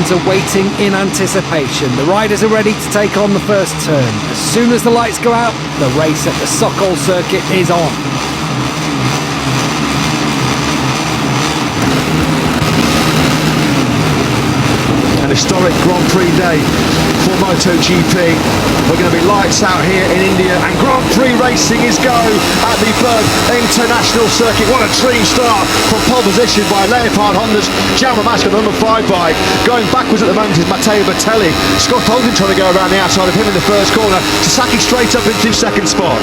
fans are waiting in anticipation. The riders are ready to take on the first turn. As soon as the lights go out, the race at the Sokol circuit is on. An historic Grand Prix day for MotoGP. We're going to be lights out here in India, and Grand Prix racing is go at the Berg International Circuit. What a dream start from pole position by Leopard Honda's Jaume Maska, the number 5 bike. Going backwards at the moment is Matteo Bertelli. Scott Oldham trying to go around the outside of him in the first corner. Sasaki straight up into second spot.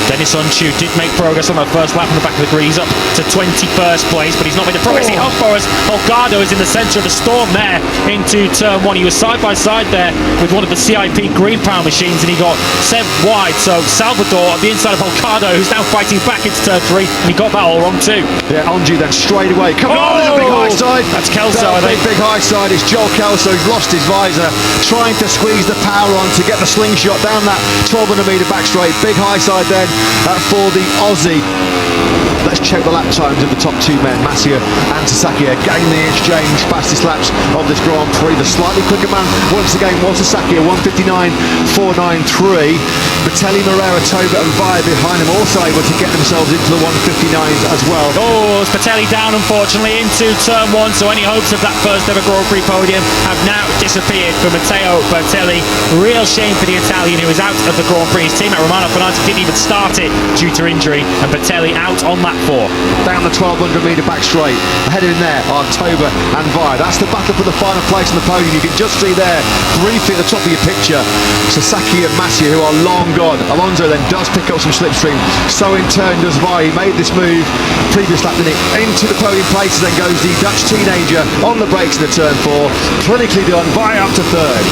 Dennis Unchu did make progress on that first lap on the back of the grid. He's up to 21st place, but he's not made the progress he hoped for, as Holgado is in the centre of the storm there into turn 1. He was side by side there with one of the CIP green power machines, and he got sent wide. So Salvador at the inside of Holgado, who's now fighting back into turn 3, and he got that all wrong too. Yeah, Unju then straight away. Coming on in the big high side. That's Kelso, I think. Big high side is Joel Kelso. He's lost his visor, trying to squeeze the power on to get the slingshot down that 1200 metre back straight. Big high side then for the Aussie. Let's check the lap times of the top 2 men. Masia and Sasaki getting the exchange. Fastest laps of this Grand Prix. The slightly quicker man once again was Sasaki, 1:59.493. Bertelli, Moreira, Toba and Via behind him, also able to get themselves into the 1:59s as well. Oh, it's Bertelli down unfortunately into turn 1, so any hopes of that first ever Grand Prix podium have now disappeared for Matteo Bertelli. Real shame for the Italian, who is out of the Grand Prix. His team at Romano Fenati didn't even start it due to injury, and Bertelli out on lap 4. Down the 1200 metre back straight. Ahead of him there are Toba and Via. That's the battle for the final place on the podium. You can just see there, briefly at the top of your picture, Sasaki and Masia, who are long gone. Alonso then does pick up some slipstream, so in turn does Via. He made this move previous lap, didn't it? Into the podium places, then goes the Dutch teenager on the brakes in the turn 4. Clinically done. Via up to 3rd.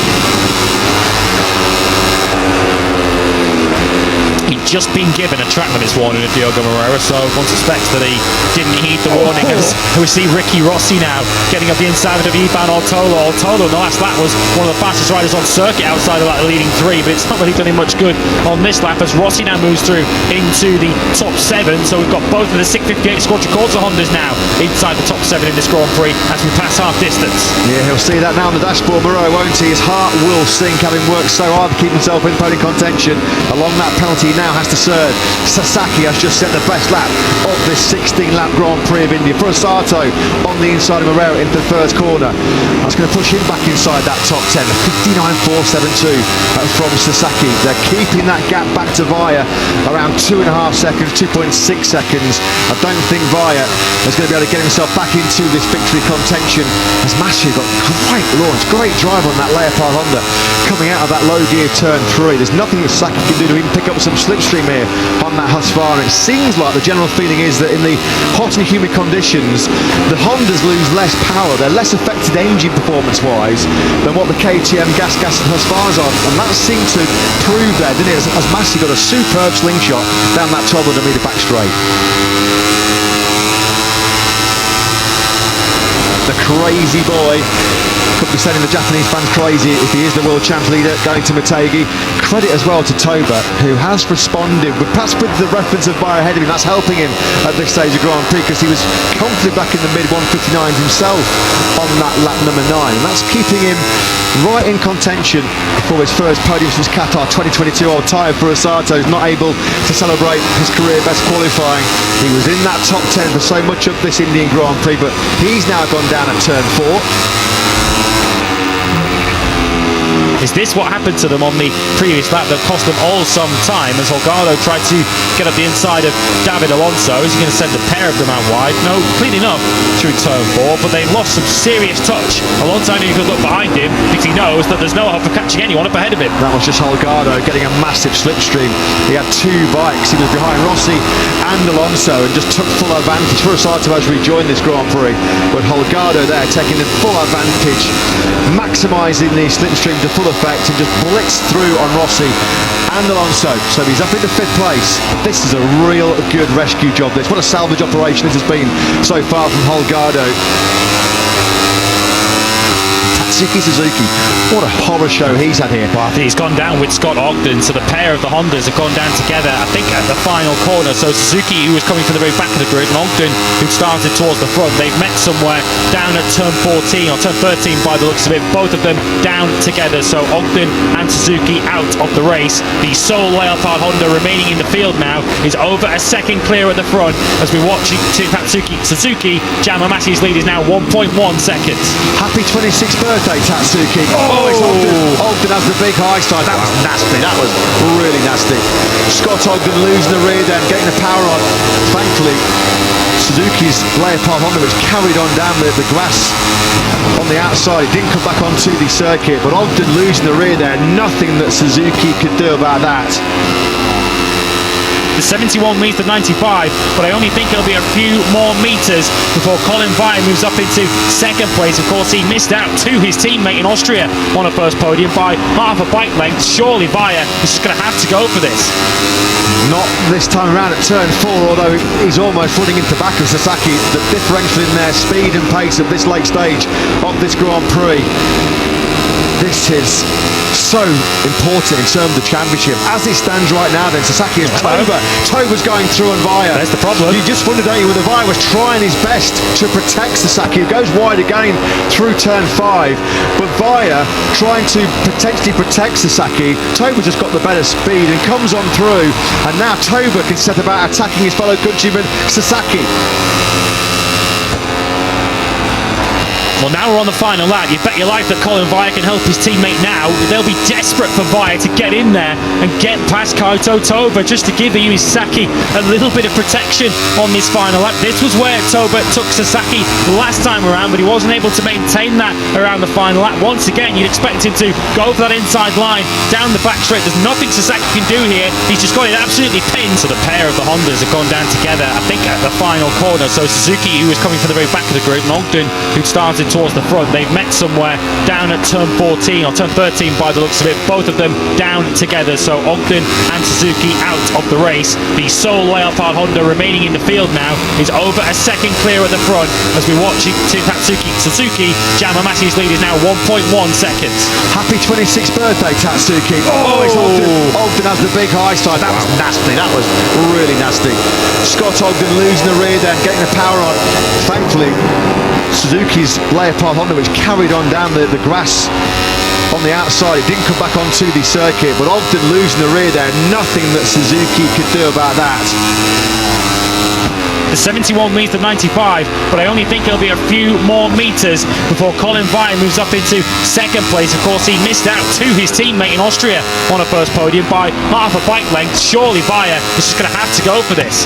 He'd just been given a track limits warning of Diogo Moreira, so one suspects that he didn't heed the warning. As we see Ricky Rossi now getting up the inside of Ivan Ortolo. Ortolo in the last lap was one of the fastest riders on circuit outside of that leading 3, but it's not really done him much good on this lap, as Rossi now moves through into the top 7. So we've got both of the 658 Quadricorsa Hondas now inside the top 7 in this Grand Prix as we pass half distance. Yeah, he'll see that now on the dashboard, Moreira, won't he? His heart will sink, having worked so hard to keep himself in podium contention. Along that penalty he now has to serve. Sasaki has just set the best lap of this 16-lap Grand Prix of India. Sato on the inside of Moreira into the first corner. That's going to push him back inside that top 10. 59.472 from Sasaki. They're keeping that gap back to Via around 2.5 seconds, 2.6 seconds. I don't think Via is going to be able to get himself back into this victory contention, as Masia got great launch, great drive on that Leopard Honda coming out of that low gear turn 3. There's nothing that Sasaki can do to even pick up some slipstream here on that Husqvarna. It seems like the general feeling is that in the hot and humid conditions, the Hondas lose less power. They're less affected engine performance-wise than what the KTM, Gas and Husqvarnas are, and that seemed to prove there, didn't it? As Massey got a superb slingshot down that 1200 metre back straight. The crazy boy. Could be sending the Japanese fans crazy if he is the world champ leader, going to Motegi. Credit as well to Toba, who has responded, but perhaps with the reference of Via ahead of him. That's helping him at this stage of Grand Prix, because he was comfortably back in the mid 159s himself on that lap number 9, and that's keeping him right in contention for his first podium since Qatar 2022. Old tired for Sato, who's not able to celebrate his career best qualifying. He was in that top 10 for so much of this Indian Grand Prix, but he's now gone down at turn 4. Is this what happened to them on the previous lap that cost them all some time, as Holgado tried to get up the inside of David Alonso? Is he going to send a pair of them out wide? No, clean enough through turn 4, but they lost some serious touch. Alonso knew he could look behind him because he knows that there's no hope of catching anyone up ahead of him. That was just Holgado getting a massive slipstream. He had 2 bikes. He was behind Rossi and Alonso and just took full advantage. Sato has rejoined this Grand Prix, but Holgado there taking the full advantage, maximising the slipstream to full effect, and just blitzed through on Rossi and Alonso. So he's up into 5th place. This is a real good rescue job. What a salvage operation this has been so far from Holgado. Tatsuki Suzuki, what a horror show he's had here. Well, I think he's gone down with Scott Ogden, so the pair of the Hondas have gone down together, I think, at the final corner. So Suzuki, who was coming from the very back of the grid, and Ogden, who started towards the front, they've met somewhere down at turn 14, or turn 13 by the looks of it, both of them down together. So Ogden and Suzuki out of the race. The sole Leopard Honda remaining in the field now is over a second clear at the front as we watch Suzuki. Yamamasi's lead is now 1.1 seconds. Happy 26th birthday, Tatsuki. Oh, it's Ogden. Ogden has the big high side. That was nasty. That was really nasty. Scott Ogden losing the rear then, getting the power on. Thankfully, Suzuki's Leopard Honda, which carried on down the grass on the outside, it didn't come back onto the circuit, but Ogden losing the rear there, nothing that Suzuki could do about that. The 71 metres to 95, but I only think it'll be a few more metres before Colin Vire moves up into second place. Of course, he missed out to his teammate in Austria on a first podium by half a bike length. Surely Vire is just going to have to go for this. Not this time around at turn 4, although he's almost running into back of Sasaki. The differential in their speed and pace at this late stage of this Grand Prix. This is so important in terms of the championship. As it stands right now then, Sasaki is Toba's going through on Vire. There's the problem. You just wondered, don't you, whether Vire was trying his best to protect Sasaki, who goes wide again through turn 5, but Vire trying to potentially protect Sasaki. Toba just got the better speed and comes on through, and now Toba can set about attacking his fellow countryman Sasaki. Well, now we're on the final lap. You bet your life that Colin Vire can help his teammate now. They'll be desperate for Vire to get in there and get past Kaito Toba, just to give Yumi Sasaki a little bit of protection on this final lap. This was where Toba took Sasaki last time around, but he wasn't able to maintain that around the final lap. Once again, you'd expect him to go for that inside line down the back straight. There's nothing Sasaki can do here. He's just got it absolutely pinned. So the pair of the Hondas have gone down together, I think, at the final corner. So Suzuki, who was coming from the very back of the grid, and Ogden, who'd started towards the front, they've met somewhere down at turn 14 or turn 13 by the looks of it, both of them down together. So Ogden and Suzuki out of the race. The sole Leopard Honda remaining in the field now is over a second clear at the front as we watch Tatsuki Suzuki. Yamamasi's lead is now 1.1 seconds. Happy 26th birthday, Tatsuki. Oh, it's Ogden. Ogden has the big high side. That was nasty. That was really nasty. Scott Ogden losing the rear then, getting the power on. Thankfully, Suzuki's Leopard Honda, which carried on down the grass on the outside, it didn't come back onto the circuit, but Ogden losing the rear there, nothing that Suzuki could do about that. The 71 metres to 95, but I only think it'll be a few more metres before Colin Vire moves up into second place. Of course, he missed out to his teammate in Austria on a first podium by half a bike length. Surely Vire is just going to have to go for this.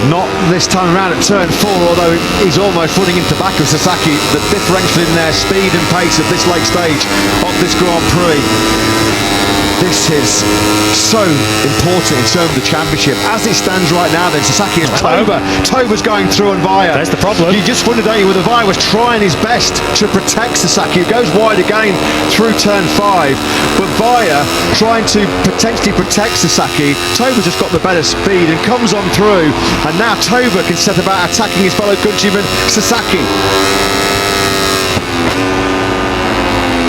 Not this time around at turn 4, although he's almost running into back of Sasaki. The differential in their speed and pace at this late stage of this Grand Prix. This is so important in terms of the championship. As it stands right now then, Sasaki is Toba. Toba's going through on Vire. There's the problem. You just wondered, don't you, whether Vire was trying his best to protect Sasaki, who goes wide again through turn 5, but Vire trying to potentially protect Sasaki. Toba just got the better speed and comes on through, and now Toba can set about attacking his fellow countryman Sasaki.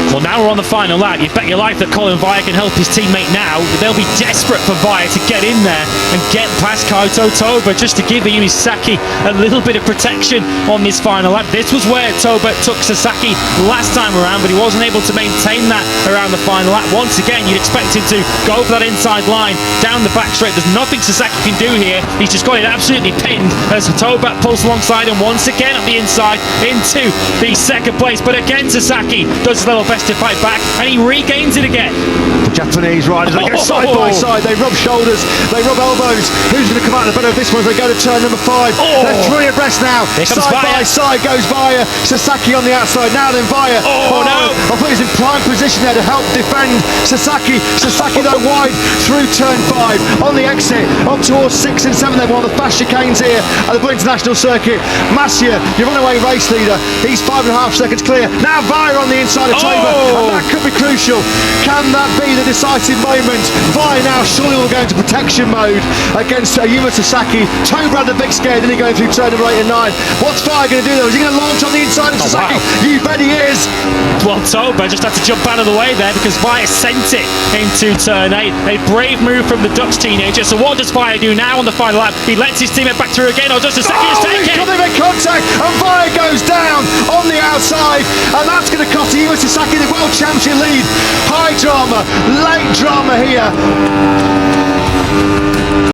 Well, now we're on the final lap. You bet your life that Colin Vire can help his teammate now. They'll be desperate for Vire to get in there and get past Kaito Toba, just to give Yumi Sasaki a little bit of protection on this final lap. This was where Toba took Sasaki last time around, but he wasn't able to maintain that around the final lap. Once again, you'd expect him to go for that inside line down the back straight. There's nothing Sasaki can do here. He's just got it absolutely pinned as Toba pulls alongside him once again up the inside into the second place. But again, Sasaki does his level best to fight back, and he regains it again. The Japanese riders, they go side by side, they rub shoulders, they rub elbows. Who's going to come out the better of this one as they go to turn number 5? They're 3 abreast now. Side by side goes Vire. Sasaki on the outside, now then Vire. Oh no! I thought he's in prime position there to help defend Sasaki. Sasaki though wide through turn 5. On the exit, up towards 6 and 7, they're one of the fast chicanes here at the Blue International Circuit. Masia, your runaway race leader, he's 5.5 seconds clear. Now Vire on the inside of Toba. And that could be crucial. Can that be the decisive moment? Vire now surely will go into protection mode against Yuma Sasaki. Toba had the big scare, then he going through turn number 8 and 9. What's Vire going to do though? Is he going to launch on the inside of Sasaki? Wow. You bet he is. Well, Toba just had to jump out of the way there because Vire sent it into turn 8. A brave move from the Dutch teenager. So what does Vire do now on the final lap? He lets his teammate back through again, or does Sasaki just take He's it? got him in contact, and Vire goes down on the outside, and that's going to cost Iwa Sasaki the World Championship lead. High drama, late drama here.